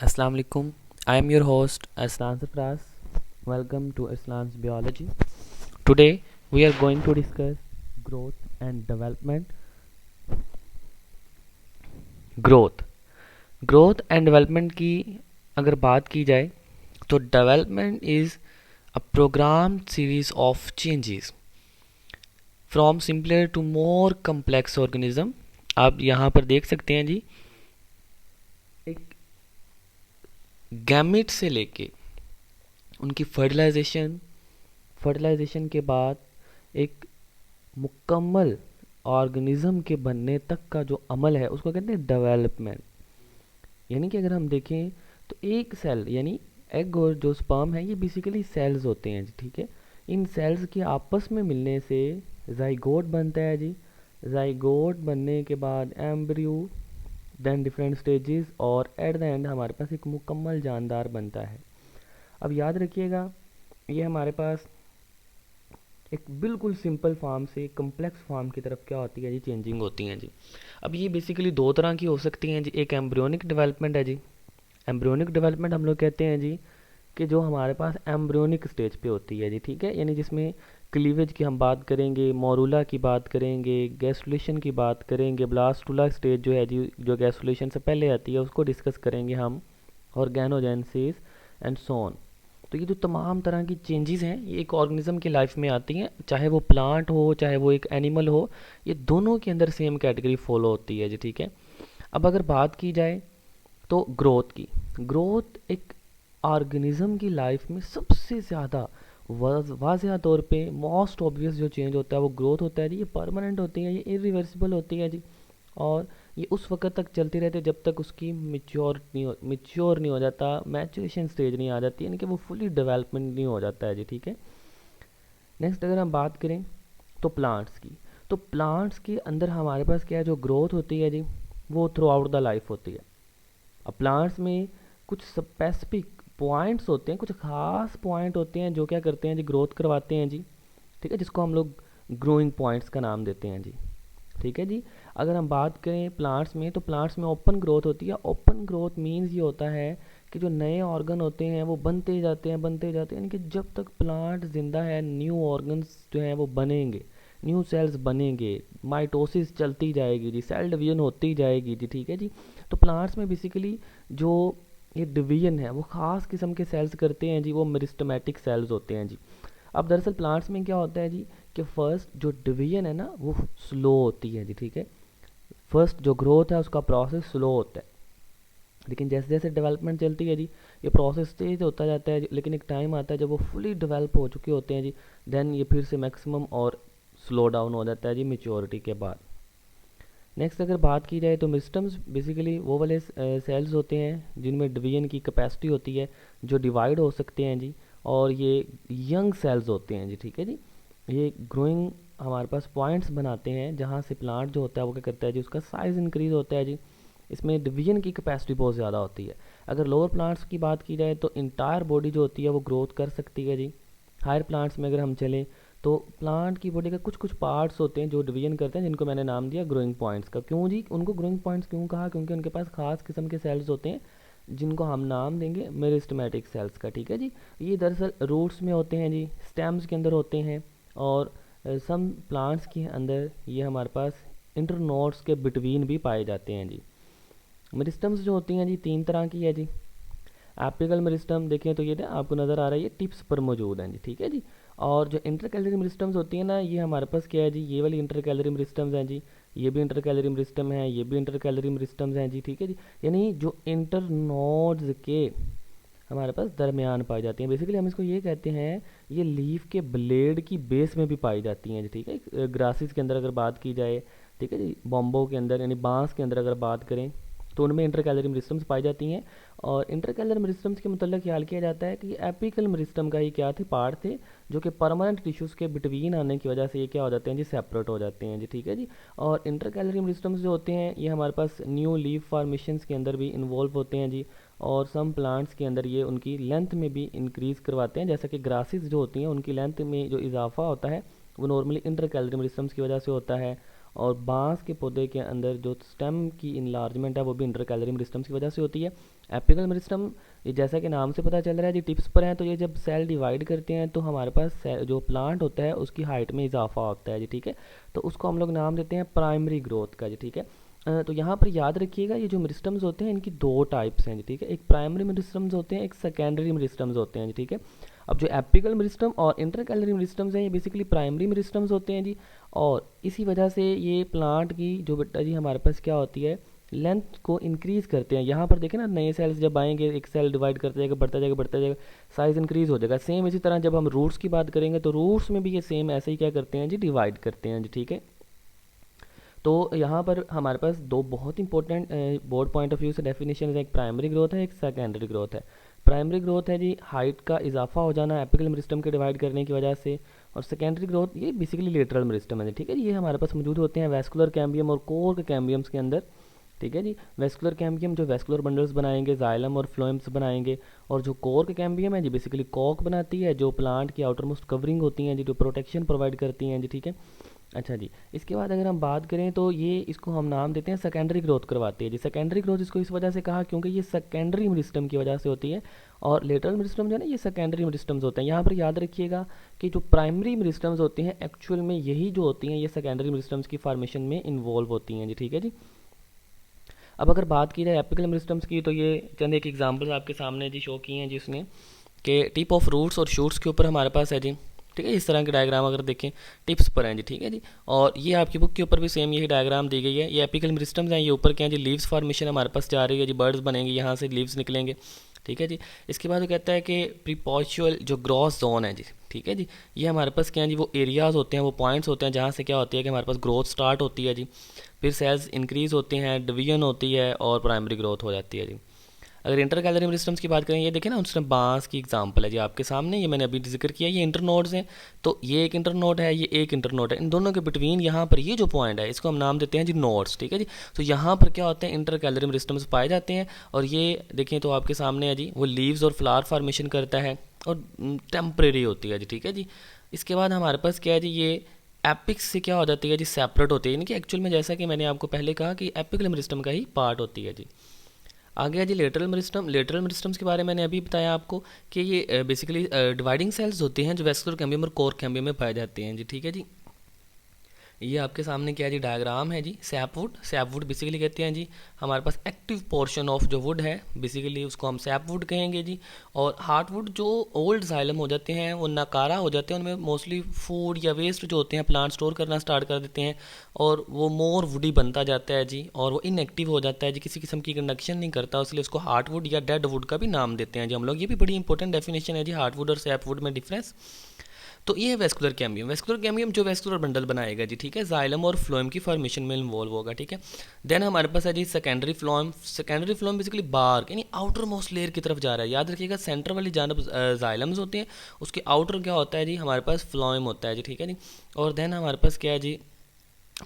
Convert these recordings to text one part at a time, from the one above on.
Assalamu alaikum. I am your host Aslan Sarfraz. Welcome to Aslan's Biology. Today we are going to discuss growth and development. Growth. Growth and development की अगर बात की जाए तो development is a programmed series of changes from simpler to more complex organism. आप यहाँ पर देख सकते हैं जी, एक गैमेट से लेके उनकी फर्टिलाइजेशन के बाद एक मुकम्मल ऑर्गेनिज्म के बनने तक का जो अमल है उसको कहते हैं डेवलपमेंट। यानी कि अगर हम देखें तो एक सेल यानी एग और जो स्पर्म है ये बेसिकली सेल्स होते हैं जी, ठीक है। इन सेल्स के आपस में मिलने से जाइगोट बनता है जी। जाइगोट बनने के बाद एम्ब्रियो, देन डिफरेंट स्टेजेस और एट द एंड हमारे पास एक मुकम्मल जानदार बनता है। अब याद रखिएगा, ये हमारे पास एक बिल्कुल सिंपल फॉर्म से कम्प्लेक्स फॉर्म की तरफ क्या होती है जी, चेंजिंग होती हैं जी। अब ये बेसिकली दो तरह की हो सकती हैं जी। एक एम्ब्रियोनिक डेवलपमेंट है जी। एम्ब्रियोनिक डेवलपमेंट हम लोग कहते हैं जी कि जो हमारे पास एम्ब्रियोनिक स्टेज पे होती है जी, ठीक है। यानी जिसमें क्लीवेज की हम बात करेंगे, मोरूला की बात करेंगे, गैस्ट्रुलेशन की बात करेंगे, ब्लास्टुला स्टेज जो है जी, जो गैस्ट्रुलेशन से पहले आती है उसको डिस्कस करेंगे हम, ऑर्गेनोजेनेसिस एंड सो ऑन। तो ये जो तमाम तरह की चेंजेस हैं ये एक ऑर्गेनिज्म की लाइफ में आती हैं, चाहे वो प्लांट हो चाहे वो एक एनिमल हो, ये दोनों के अंदर सेम कैटेगरी फॉलो होती है जी, ठीक है। अब अगर बात की जाए तो ग्रोथ की, ग्रोथ एक ऑर्गेनिज्म की लाइफ में सबसे ज़्यादा वाज़ह तौर पे मोस्ट ऑब्वियस जो चेंज होता है वो ग्रोथ होता है जी। ये परमानेंट होती है, ये इरिवर्सिबल होती है जी। और ये उस वक्त तक चलती रहती है जब तक उसकी मिच्योर नहीं हो जाता, मैचुरेशन स्टेज नहीं आ जाती, यानी कि वो फुली डेवलपमेंट नहीं हो जाता है जी, ठीक है। नेक्स्ट अगर हम बात करें तो प्लांट्स की, तो प्लांट्स के अंदर हमारे पास क्या है, जो ग्रोथ होती है जी वो थ्रू आउट द लाइफ होती है। अब प्लांट्स में कुछ स्पेसिफिक पॉइंट्स होते हैं, कुछ खास पॉइंट होते हैं जो क्या करते हैं जी, ग्रोथ करवाते हैं जी, ठीक है, जिसको हम लोग ग्रोइंग पॉइंट्स का नाम देते हैं जी, ठीक है जी। अगर हम बात करें प्लांट्स में तो प्लांट्स में ओपन ग्रोथ होती है। ओपन ग्रोथ मीन्स ये होता है कि जो नए ऑर्गन होते हैं वो बनते जाते हैं, यानी कि जब तक प्लांट जिंदा है न्यू ऑर्गन्स जो हैं वो बनेंगे, न्यू सेल्स बनेंगे, माइटोसिस चलती जाएगी जी, सेल डिवीजन होती जाएगी जी, ठीक है जी। तो प्लांट्स में बेसिकली जो ये डिवीजन है वो ख़ास किस्म के सेल्स करते हैं जी, वो मेरिस्टेमेटिक सेल्स होते हैं जी। अब दरअसल प्लांट्स में क्या होता है जी कि फर्स्ट जो डिवीजन है ना वो स्लो होती है जी, ठीक है। फर्स्ट जो ग्रोथ है उसका प्रोसेस स्लो होता है, लेकिन जैसे जैसे डेवलपमेंट चलती है जी ये प्रोसेस तेज होता जाता है, लेकिन एक टाइम आता है जब वो फुली डेवलप हो चुके होते हैं जी, देन ये फिर से मैक्सिमम और स्लो डाउन हो जाता है जी मेच्योरिटी के बाद। नेक्स्ट अगर बात की जाए तो मिस्टम्स बेसिकली वो वाले सेल्स होते हैं जिनमें डिवीजन की कैपेसिटी होती है, जो डिवाइड हो सकते हैं जी। और ये यंग सेल्स होते हैं जी, ठीक है जी। ये ग्रोइंग हमारे पास पॉइंट्स बनाते हैं जहाँ से प्लांट जो होता है वो क्या करता है जी, उसका साइज़ इंक्रीज़ होता है जी। इसमें डिवीजन की कैपेसिटी बहुत ज़्यादा होती है। अगर लोअर प्लांट्स की बात की जाए तो इंटायर बॉडी जो होती है वो ग्रोथ कर सकती है जी। हायर प्लांट्स में अगर हम चलें तो प्लांट की बॉडी का कुछ कुछ पार्ट्स होते हैं जो डिवीजन करते हैं, जिनको मैंने नाम दिया ग्रोइंग पॉइंट्स का। क्यों जी उनको ग्रोइंग पॉइंट्स क्यों कहा, क्योंकि उनके पास खास किस्म के सेल्स होते हैं जिनको हम नाम देंगे मेरिस्टेमेटिक सेल्स का, ठीक है जी। ये दरअसल रूट्स में होते हैं जी, स्टेम्स के अंदर होते हैं, और सम प्लांट्स के अंदर ये हमारे पास इंटरनोड्स के बिटवीन भी पाए जाते हैं जी। मेरिस्टम्स जो होती हैं जी तीन तरह की है जी। एपिकल मेरिस्टम देखें तो ये आपको नज़र आ रहा है, ये टिप्स पर मौजूद हैं जी, ठीक है जी। और जो इंटर कैलरी मेरिस्टम्स होती हैं ना, ये हमारे पास क्या है जी, ये वाली इंटर कैलरी मेरिस्टम्स हैं जी। ये भी इंटर कैलरी मेरिस्टम है, ये भी इंटर कैलरी मेरिस्टम्स हैं जी, ठीक है जी। यानी जो इंटर नोड्स के हमारे पास दरमियान पाई जाती हैं, बेसिकली हम इसको ये कहते हैं, ये लीफ के ब्लेड की बेस में भी पाई जाती हैं जी, ठीक है। ग्रासेस के अंदर अगर बात की जाए, ठीक है जी, बॉम्बो के अंदर यानी बांस के अंदर अगर बात करें तो उनमें इंटर कैलरी मेरिस्टम्स पाई जाती हैं। और इंटर कैलरी मेरिस्टम्स के मतलब ख्याल किया जाता है कि एपिकल मेरिस्टम का ही क्या थे, पार्ट थे, जो कि परमानेंट टिश्यूज़ के बिटवीन आने की वजह से ये क्या हो जाते हैं जी, सेपरेट हो जाते हैं जी, ठीक है जी। और इंटर कैलरी मेरिस्टम्स जो होते हैं ये हमारे पास न्यू लीफ फॉर्मेशंस के अंदर भी इन्वॉल्व होते हैं जी। और सम प्लांट्स के अंदर ये उनकी लेंथ में भी इंक्रीज़ करवाते हैं, जैसा कि ग्रासेस जो होती हैं उनकी लेंथ में जो इजाफा होता है वो नॉर्मली इंटर कैलरी मेरिस्टम्स की वजह से होता है। और बांस के पौधे के अंदर जो स्टेम की इनलार्जमेंट है वो भी इंटरकैलरी मेरिस्टम्स की वजह से होती है। एपिकल मेरिस्टम, ये जैसा कि नाम से पता चल रहा है जी टिप्स पर है, तो ये जब सेल डिवाइड करते हैं तो हमारे पास जो प्लांट होता है उसकी हाइट में इजाफा होता है जी, ठीक है। तो उसको हम लोग नाम देते हैं प्राइमरी ग्रोथ का जी, ठीक है। तो यहाँ पर याद रखिएगा ये जो मेरिस्टम्स होते हैं इनकी दो टाइप्स हैं जी, ठीक है। एक प्राइमरी मेरिस्टम्स होते हैं, एक सेकेंडरी मेरिस्टम्स होते हैं जी, ठीक है। अब जो एपिकल मेरिस्टम और इंटरकैलरी मेरिस्टम्स हैं ये बेसिकली प्राइमरी मेरिस्टम्स होते हैं जी। और इसी वजह से ये प्लांट की जो बेटा जी हमारे पास क्या होती है, लेंथ को इंक्रीज करते हैं। यहाँ पर देखें ना, नए सेल्स जब आएंगे एक सेल डिवाइड करते जाएगा, बढ़ता जाएगा बढ़ता जाएगा, साइज इंक्रीज हो जाएगा। सेम इसी तरह जब हम रूट्स की बात करेंगे तो रूट्स में भी ये सेम ऐसे ही क्या करते हैं जी, डिवाइड करते हैं जी, ठीक है। तो यहाँ पर हमारे पास दो बहुत important board point of view से डेफिनेशन है, एक प्राइमरी ग्रोथ है, एक सेकेंडरी ग्रोथ है। प्राइमरी ग्रोथ है जी हाइट का इजाफा हो जाना एपिकल मेरिस्टम के डिवाइड करने की वजह से, और सेकेंडरी ग्रोथ ये बेसिकली लेटरल मेरिस्टम है, ठीक है। ये हमारे पास मौजूद होते हैं वैस्कुलर कैम्बियम और कोर कैम्बियम्स के अंदर, ठीक है जी। वेस्कुलर कैम्बियम जो वेस्कुलर बंडल्स बनाएंगे, जाइलम और फ्लोएम्स बनाएंगे, और जो कोर कैम्बियम है जी बेसिकली कॉक बनाती है जो प्लांट की आउटर मोस्ट कवरिंग होती हैं जी, जो प्रोटेक्शन प्रोवाइड करती हैं जी, ठीक है। अच्छा जी, इसके बाद अगर हम बात करें तो ये इसको हम नाम देते हैं सेकेंडरी ग्रोथ करवाती है जी। सेकेंडरी ग्रोथ इसको इस वजह से कहा क्योंकि ये सेकेंडरी मेरिस्टम की वजह से होती है, और लेटरल मेरिस्टम जो है ना ये सेकेंडरी मेरिस्टम्स होते हैं। यहाँ पर याद रखिएगा कि जो प्राइमरी मेरिस्टम्स होते हैं एक्चुअल में यही जो होती हैं ये सेकेंडरी मेरिस्टम्स की फॉर्मेशन में इन्वॉल्व होती हैं जी, ठीक है जी। अब अगर बात की जाए एपिकल मेरिस्टम्स की तो ये चंद एक एग्जांपल्स आपके सामने जी शो किए हैं जिसने कि टिप ऑफ रूट्स और शूट्स के ऊपर हमारे पास है जी, ठीक है। इस तरह के डायग्राम अगर देखें टिप्स पर हैं जी, ठीक है जी। और ये आपकी बुक के ऊपर भी सेम यही डायग्राम दी गई है। ये एपिकल मेरिस्टम्स हैं, ये ऊपर के हैं जी, लीव्स फॉर्मेशन हमारे पास जा रही है जी, बर्ड्स बनेंगे यहाँ से, लीव्स निकलेंगे, ठीक है जी। इसके बाद वो कहता है कि प्रीपोस्चुअल जो ग्रोथ जोन है जी, ठीक है जी, ये हमारे पास क्या है जी, वो एरियाज होते हैं, वो पॉइंट्स होते हैं जहाँ से क्या होती है कि हमारे पास ग्रोथ स्टार्ट होती है जी, फिर सेल्स इंक्रीज होते हैं, डिवीजन होती है और प्राइमरी ग्रोथ हो जाती है जी। अगर इंटर कैलरी मेरिस्टम्स की बात करें, ये देखें ना उसने बांस की एग्जांपल है जी आपके सामने, ये मैंने अभी जिक्र किया, ये इंटरनोड्स हैं। तो ये एक इंटरनोड है, ये एक इंटरनोड है, इन दोनों के बिटवीन यहाँ पर ये जो पॉइंट है इसको हम नाम देते हैं जी नोड्स, ठीक है जी। तो यहाँ पर क्या होते हैं, इंटर कैलरी मेरिस्टम्स पाए जाते हैं। और ये देखें तो आपके सामने है जी, वो लीव्स और फ्लावर फॉर्मेशन करता है और टेम्परेरी होती है जी, ठीक है जी। इसके बाद हमारे पास क्या है जी, ये एपिक्स से क्या हो जाती है जी, सेपरेट होती है, यानी कि एक्चुअल में जैसा कि मैंने आपको पहले कहा कि एपिकल मेरिस्टम का ही पार्ट होती है जी। आगे है जी लेटरल मेरिस्टम। लेटरल मेरिस्टम्स के बारे में मैंने अभी बताया आपको कि ये बेसिकली डिवाइडिंग सेल्स होते हैं जो वेस्कुलर कैम्बियम और कोर कैम्बियम में पाए जाते हैं जी, ठीक है जी। ये आपके सामने क्या है जी, डायग्राम है जी, सैपवुड। सैपवुड बेसिकली कहते हैं जी हमारे पास एक्टिव पोर्शन ऑफ जो वुड है, बेसिकली उसको हम सैपवुड कहेंगे जी। और हार्डवुड जो ओल्ड जाइलम हो जाते हैं, वो नकारा हो जाते हैं, उनमें मोस्टली फूड या वेस्ट जो होते हैं प्लांट स्टोर करना स्टार्ट कर देते हैं और वो मोर वुडी बनता जाता है जी, और वो इनएक्टिव हो जाता है जी, किसी किस्म की कंडक्शन नहीं करता, इसलिए उसको हार्डवुड या डेड वुड का भी नाम देते हैं जी हम लोग। ये भी बड़ी इंपॉर्टेंट डेफिनेशन है जी, हार्डवुड और सैपवुड में डिफरेंस। तो ये है वेस्कुलर कैम्बियम। वेस्कुलर कैम्बियम जो वेस्कुलर बंडल बनाएगा जी, ठीक है, जाइलम और फ्लोएम की फॉर्मेशन में इन्वॉल्व होगा, ठीक है। देन हमारे पास है जी secondary phloem. Secondary phloem basically bark यानी आउटर मोस्ट लेयर की तरफ जा रहा है। याद रखिएगा सेंटर वाली जानब जाइलम्स होते हैं, उसके आउटर क्या होता है जी, हमारे पास फ्लोएम होता है जी, ठीक है जी। और देन हमारे पास क्या है जी,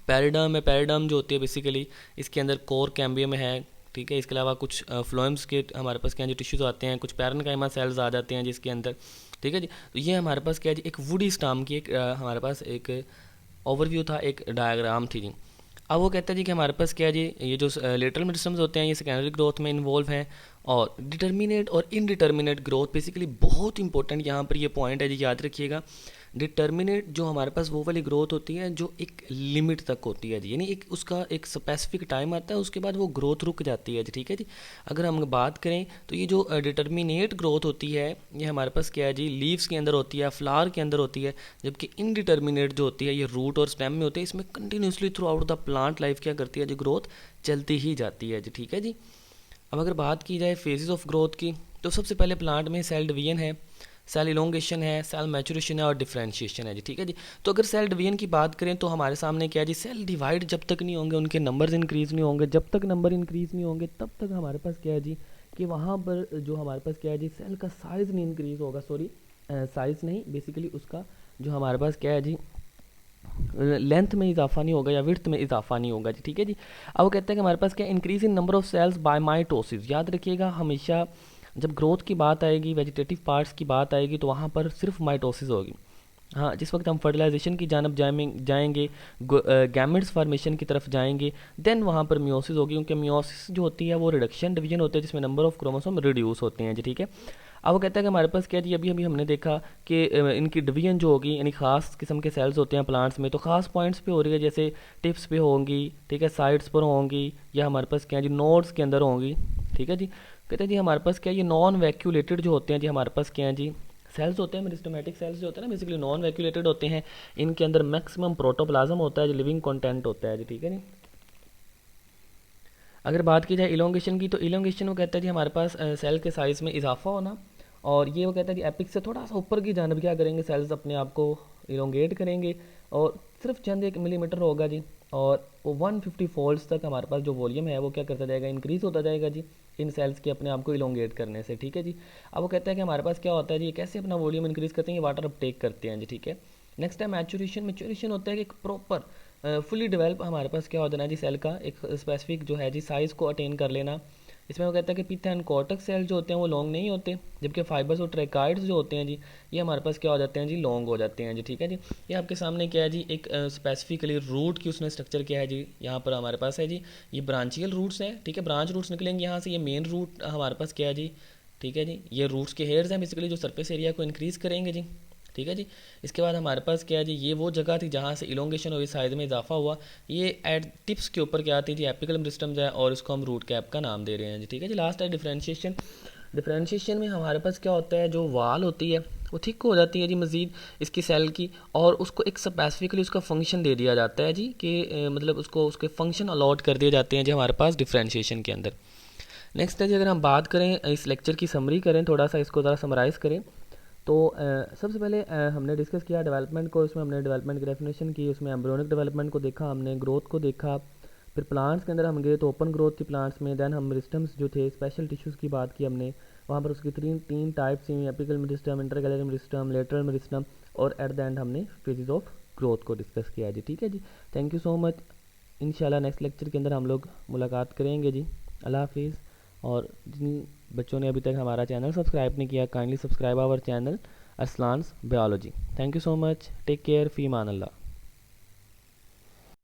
पैराडर्म है। पैराडर्म जो होती है बेसिकली इसके अंदर कोर कैम्बियम है, ठीक है। इसके अलावा कुछ फ्लोएम्स के हमारे पास क्या है जो टिश्यूज आते हैं, कुछ पैरेन्काइमा सेल्स आ जाते हैं जिसके अंदर, ठीक है जी। तो ये हमारे पास क्या है जी, एक वुडी स्टाम की एक हमारे पास एक ओवरव्यू था, एक डायग्राम थी जी। अब वो कहता है जी कि हमारे पास क्या है जी, ये जो लेटरल मेरिस्टम्स होते हैं ये सेकेंडरी ग्रोथ में इन्वॉल्व हैं। और डिटर्मिनेट और इनडिटर्मिनेट ग्रोथ बेसिकली बहुत इंपॉर्टेंट यहाँ पर ये पॉइंट है जी, याद रखिएगा। डिटर्मिनेट जो हमारे पास वो वाली ग्रोथ होती है जो एक लिमिट तक होती है जी, यानी एक उसका एक स्पेसिफिक टाइम आता है, उसके बाद वो ग्रोथ रुक जाती है जी, ठीक है जी। अगर हम बात करें तो ये जो डिटर्मिनेट ग्रोथ होती है ये हमारे पास क्या है जी, लीव्स के अंदर होती है, फ्लावर के अंदर होती है। जबकि इनडिटर्मिनेट जो होती है ये रूट और स्टेम में होती है, इसमें continuously through out the plant life क्या करती है जी, ग्रोथ चलती ही जाती है जी, ठीक है जी। अब अगर बात की जाए फेजेस ऑफ ग्रोथ की, तो सबसे पहले प्लांट में सेल डिवीजन है, सेल इलोंगेशन है, सेल मैचुरेशन है और डिफरेंशिएशन है जी, ठीक है जी। तो अगर सेल डिवीजन की बात करें तो हमारे सामने क्या है जी, सेल डिवाइड जब तक नहीं होंगे, उनके नंबर्स इंक्रीज नहीं होंगे, जब तक नंबर इंक्रीज नहीं होंगे तब तक हमारे पास क्या है जी, कि वहाँ पर जो हमारे पास क्या है जी, सेल का साइज़ नहीं इंक्रीज होगा, सॉरी साइज़ नहीं, बेसिकली उसका जो हमारे पास क्या है जी, लेंथ में इजाफा नहीं होगा या विड्थ में इजाफा नहीं होगा जी, ठीक है जी। अब वो कहते हैं कि हमारे पास क्या, increase in number of cells by mitosis. याद रखिएगा हमेशा जब ग्रोथ की बात आएगी, वेजिटेटिव पार्ट्स की बात आएगी, तो वहाँ पर सिर्फ माइटोसिस होगी। हाँ, जिस वक्त हम फर्टिलाइजेशन की जानब जाएंगे, गैमेट्स फार्मेशन की तरफ जाएंगे, देन वहाँ पर मियोसिस होगी, क्योंकि मियोसिस जो होती है वो रिडक्शन डिवीजन होता है जिसमें नंबर ऑफ क्रोमोसोम रिड्यूस होते हैं जी, ठीक है। अब वो कहता है कि हमारे पास क्या है जी, अभी अभी हमने देखा कि इनकी डिवीजन जो होगी, यानी खास किस्म के सेल्स होते हैं प्लांट्स में, तो खास पॉइंट्स पे हो रही है, जैसे टिप्स पे होंगी, ठीक है, साइड्स पर होंगी, या हमारे पास क्या है जी नोड्स के अंदर होंगी, ठीक है जी। कहते हैं जी हमारे पास क्या है, ये नॉन वैक्यूलेटेड जो होते हैं जी, हमारे पास क्या है जी सेल्स होते हैं, मेरिस्टेमेटिक सेल्स जो होते हैं ना, बेसिकली नॉन वैक्यूलेटेड होते हैं। इनके अंदर मैक्सिमम प्रोटोप्लाज्म होता है जो लिविंग कंटेंट होता है जी, ठीक है जी। अगर बात की जाए इलोंगेशन की, तो इलोंगेशन वो कहता है जी हमारे पास सेल के साइज़ में इजाफा होना, और ये वो कहता है कि एपिक से थोड़ा सा ऊपर की जानब क्या करेंगे, सेल्स अपने आप को इलोंगेट करेंगे, और सिर्फ चंद 1 मिलीमीटर होगा जी, और वो 150 फोल्ड्स तक हमारे पास जो वॉल्यूम है वो क्या करता जाएगा, इंक्रीज़ होता जाएगा जी, इन सेल्स के अपने आप को इलोंगेट करने से, ठीक है जी। अब वो कहता है कि हमारे पास क्या होता है जी, ये कैसे अपना वॉल्यूम इंक्रीज़ करते हैं, ये वाटर अपटेक करते हैं जी, ठीक है। नेक्स्ट है मैचुरेशन। मैचुरेशन होता है कि एक प्रॉपर फुली डेवलप हमारे पास क्या हो जाना है जी, सेल का एक स्पेसिफिक जो है जी साइज़ को अटेन कर लेना। इसमें वो कहता है कि पिथा एंड कॉर्टेक्स सेल जो होते हैं वो लॉन्ग नहीं होते, जबकि फाइबर्स और ट्रेकाइड्स जो होते हैं जी, ये हमारे पास क्या हो जाते हैं जी, लॉन्ग हो जाते हैं जी, ठीक है जी। ये आपके सामने क्या है जी, एक स्पेसिफिकली रूट की उसने स्ट्रक्चर क्या है जी, यहाँ पर हमारे पास है जी, ये ब्रांचियल रूट्स हैं, ठीक है, ब्रांच रूट्स निकलेंगे यहाँ से, ये मेन रूट हमारे पास क्या है जी, ठीक है जी, ये रूट्स के हेयर्स हैं बेसिकली जो सरफेस एरिया को इंक्रीज़ करेंगे जी, ठीक है जी। इसके बाद हमारे पास क्या है जी, ये वो जगह थी जहाँ से इलोंगेशन हुई, साइज में इजाफा हुआ, ये एट टिप्स के ऊपर क्या आती थी, एपिकल मेरिस्टम्स है, और इसको हम रूट कैप का नाम दे रहे हैं जी, ठीक है जी। लास्ट है डिफरेंशिएशन। डिफरेंशिएशन में हमारे पास क्या होता है, जो वाल होती है वो थिक हो जाती है जी मज़ीद इसकी सेल की, और उसको एक स्पेसिफिकली उसका फंक्शन दे दिया जाता है जी कि मतलब उसको उसके फंक्शन अलॉट कर दिए जाते हैं जी हमारे पास डिफरेंशिएशन के अंदर। नेक्स्ट है जी, अगर हम बात करें इस लेक्चर की समरी करें, थोड़ा सा इसको ज़रा समराइज़ करें, तो सबसे पहले हमने डिस्कस किया डेवलपमेंट को, इसमें हमने डेवलपमेंट की डेफिनेशन की, उसमें एम्ब्रियोनिक डेवलपमेंट को देखा हमने, ग्रोथ को देखा, फिर प्लांट्स के अंदर हम गए तो ओपन ग्रोथ थी प्लांट्स में, देन हम मेरिस्टम्स जो थे स्पेशल टिश्यूज़ की बात की हमने, वहाँ पर उसकी तीन टाइप्स थी, apical meristem, intercalary meristem, lateral meristem, और एट द एंड हमने फेजेस ऑफ ग्रोथ को डिस्कस किया जी, ठीक है जी। Thank you so much. इंशाल्लाह नेक्स्ट लेक्चर के अंदर हम लोग मुलाकात करेंगे जी। अल्लाह हाफिज़। और जिन बच्चों ने अभी तक हमारा चैनल सब्सक्राइब नहीं किया, kindly subscribe our channel Arslan's Biology. Thank you so much. Take care. Fi Maan Allah.